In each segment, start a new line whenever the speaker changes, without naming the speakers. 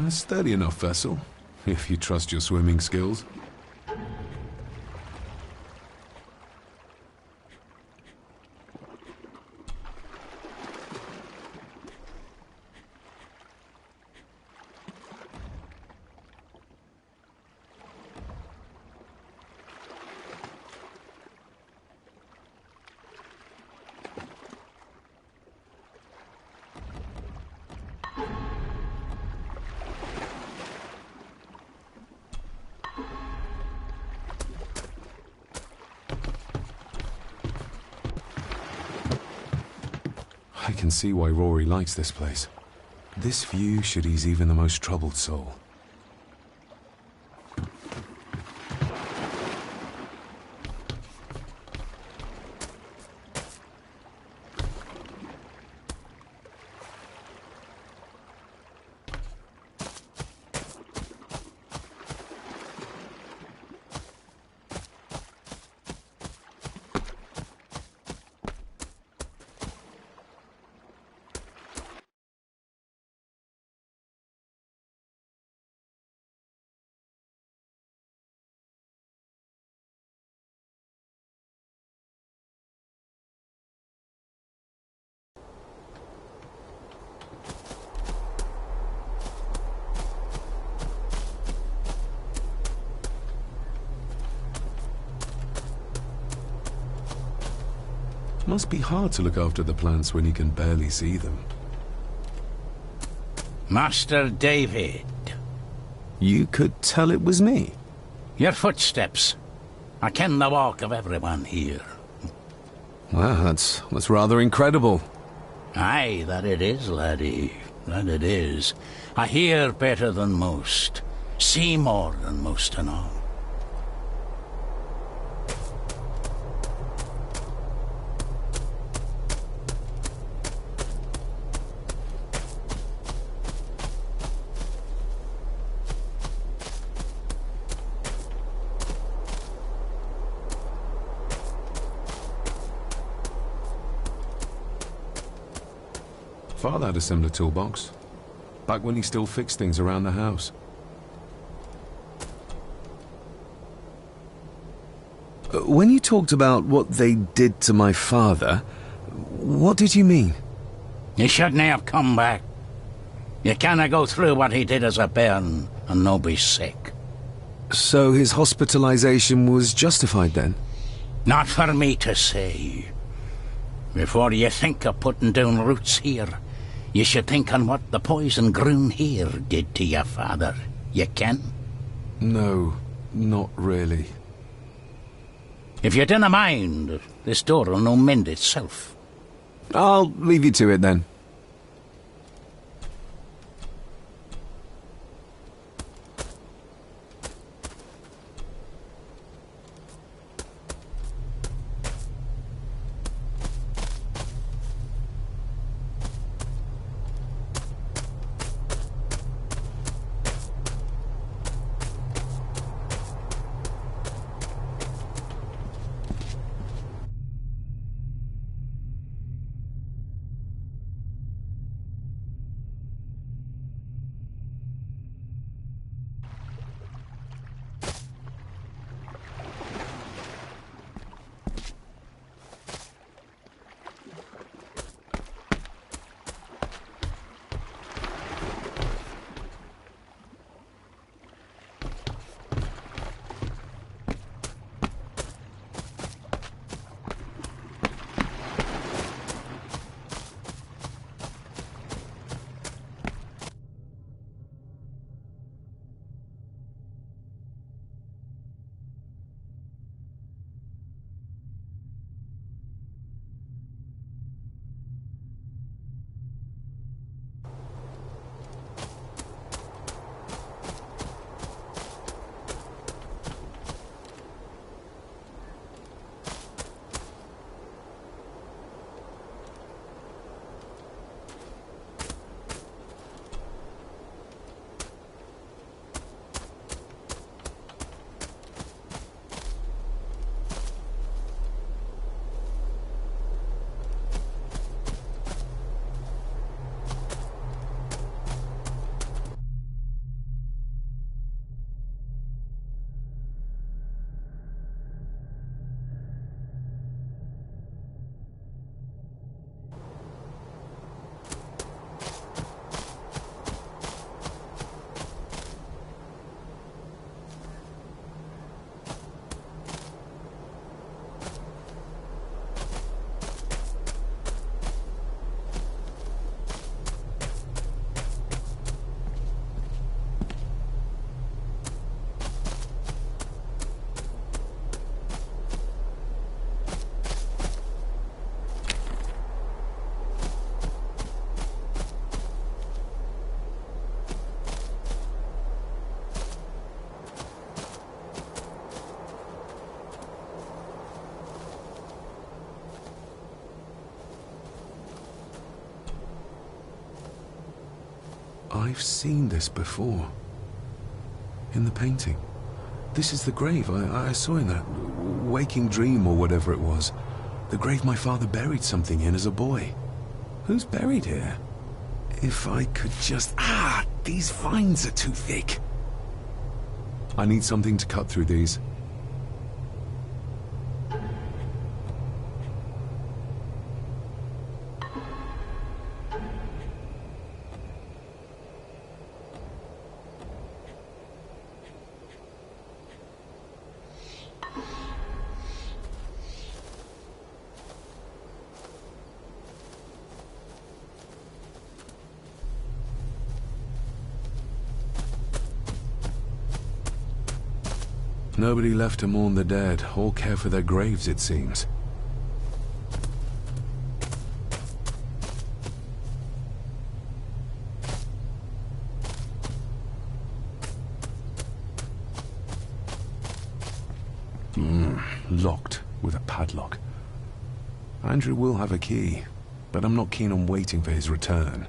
A sturdy enough vessel, if you trust your swimming skills. I can see why Rory likes this place. This view should ease even the most troubled soul. Must be hard to look after the plants when you can barely see them.
Master David.
You could tell it was me.
Your footsteps. I ken the walk of everyone here.
Wow, that's rather incredible.
Aye, that it is, laddie. That it is. I hear better than most. See more than most and all.
Father had a similar toolbox, back when he still fixed things around the house. When you talked about what they did to my father, what did you mean?
You shouldn't have come back. You canna go through what he did as a bairn and no be sick.
So his hospitalization was justified then?
Not for me to say. Before you think of putting down roots here, you should think on what the poison grown here did to your father. You can?
No, not really.
If you dinna mind, this door'll no mend itself.
I'll leave you to it then. I've seen this before. In the painting. This is the grave I saw in that waking dream or whatever it was. The grave my father buried something in as a boy. Who's buried here? If I could just... Ah! These vines are too thick. I need something to cut through these. Nobody left to mourn the dead, or care for their graves, it seems. Locked with a padlock. Andrew will have a key, but I'm not keen on waiting for his return.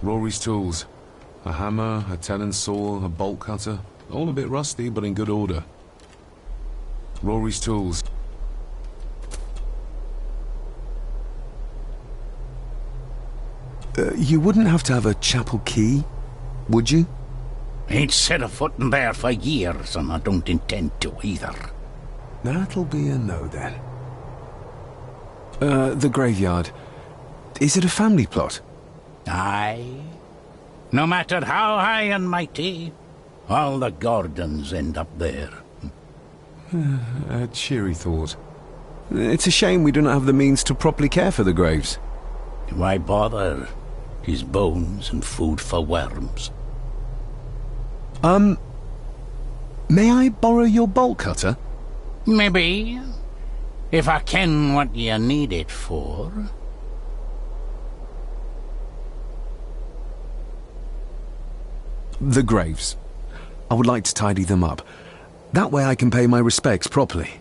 Rory's tools. A hammer, a tenon saw, a bolt cutter. All a bit rusty, but in good order. Rory's tools. You wouldn't have to have a chapel key, would you?
Ain't set a foot in there for years, and I don't intend to either.
That'll be a no, then. The graveyard. Is it a family plot?
Aye. No matter how high and mighty, all the Gordons end up there.
A cheery thought. It's a shame we do not have the means to properly care for the graves.
Why bother? 'Tis bones and food for worms.
May I borrow your bolt cutter?
Maybe. If I ken what you need it for.
The graves. I would like to tidy them up. That way I can pay my respects properly.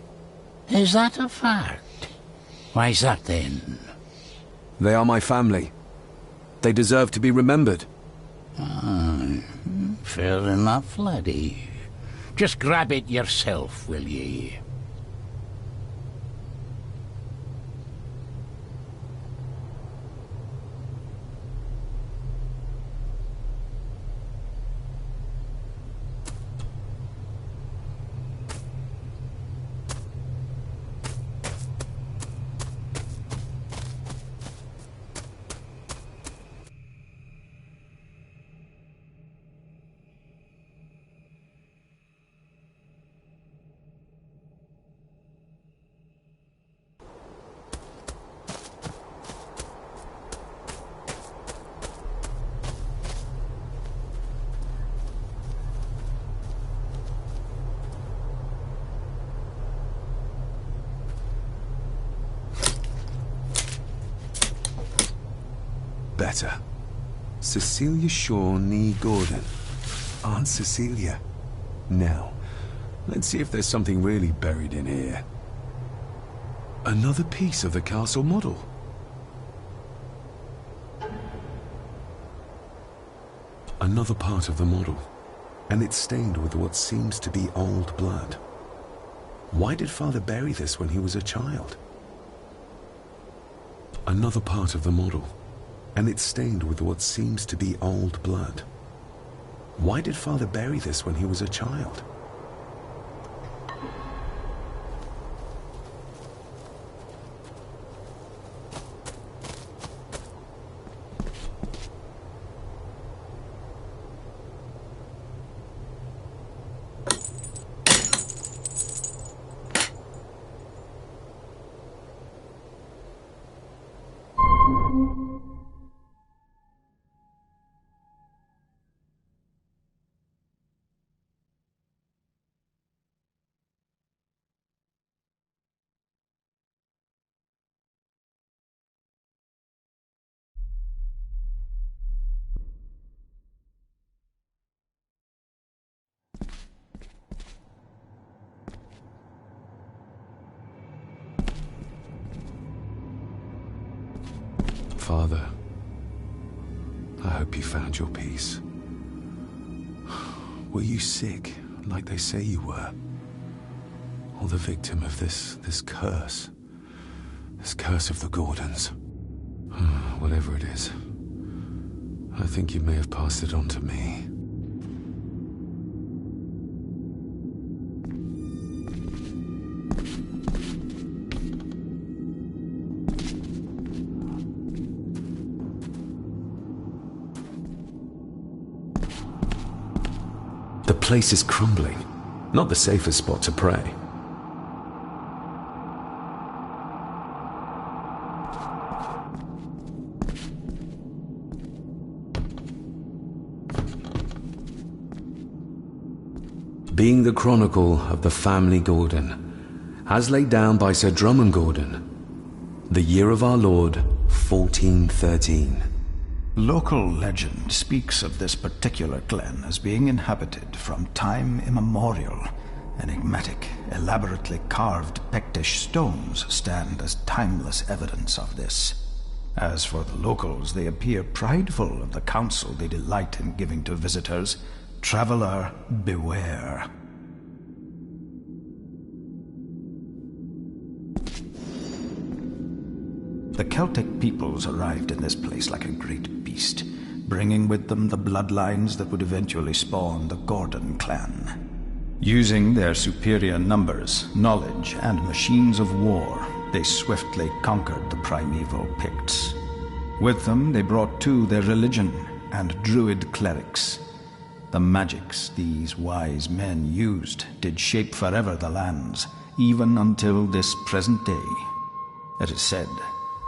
Is that a fact? Why's that then?
They are my family. They deserve to be remembered.
Fair enough, laddie. Just grab it yourself, will ye?
Better. Cecilia Shaw, nee Gordon. Aunt Cecilia. Now, let's see if there's something really buried in here. Another piece of the castle model. Another part of the model. And it's stained with what seems to be old blood. Why did Father bury this when he was a child? Another part of the model. And it's stained with what seems to be old blood. Why did Father bury this when he was a child? father. I hope you found your peace. Were you sick, like they say you were? Or the victim of this curse? This curse of the Gordons? Whatever it is, I think you may have passed it on to me. The place is crumbling. Not the safest spot to pray. Being the chronicle of the family Gordon, as laid down by Sir Drummond Gordon, the year of our Lord, 1413.
Local legend speaks of this particular glen as being inhabited from time immemorial. Enigmatic, elaborately carved Pictish stones stand as timeless evidence of this. As for the locals, they appear prideful of the counsel they delight in giving to visitors. Traveler, beware. The Celtic peoples arrived in this place like a great beast, bringing with them the bloodlines that would eventually spawn the Gordon clan. Using their superior numbers, knowledge, and machines of war, they swiftly conquered the primeval Picts. With them, they brought too their religion and druid clerics. The magics these wise men used did shape forever the lands, even until this present day. It is said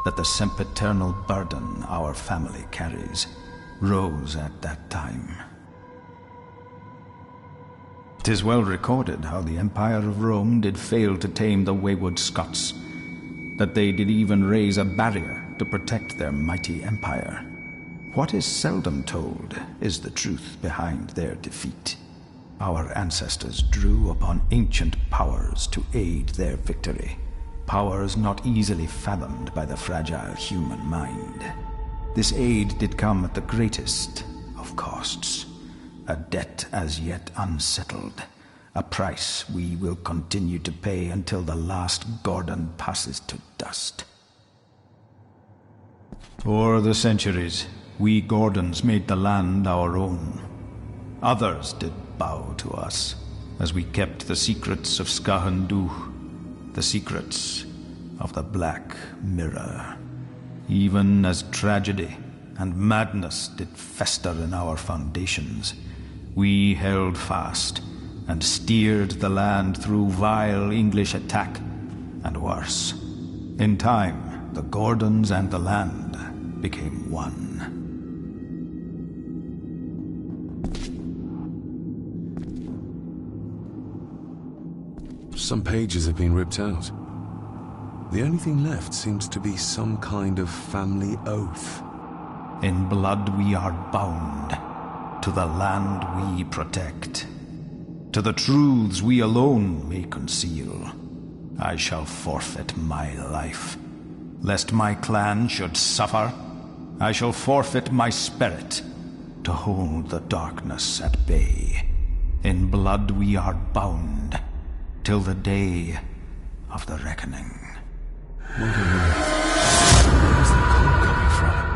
that the sempiternal burden our family carries rose at that time. 'Tis well recorded how the Empire of Rome did fail to tame the wayward Scots, that they did even raise a barrier to protect their mighty empire. What is seldom told is the truth behind their defeat. Our ancestors drew upon ancient powers to aid their victory. Powers not easily fathomed by the fragile human mind. This aid did come at the greatest of costs. A debt as yet unsettled. A price we will continue to pay until the last Gordon passes to dust. For the centuries, we Gordons made the land our own. Others did bow to us, as we kept the secrets of Scahan Dubh, the secrets of the Black Mirror. Even as tragedy and madness did fester in our foundations, we held fast and steered the land through vile English attack and worse. In time, the Gordons and the land became one.
Some pages have been ripped out. The only thing left seems to be some kind of family oath.
In blood we are bound to the land we protect. To the truths we alone may conceal. I shall forfeit my life. Lest my clan should suffer, I shall forfeit my spirit to hold the darkness at bay. In blood we are bound till the day of the reckoning.
What on earth? Where's the call coming from?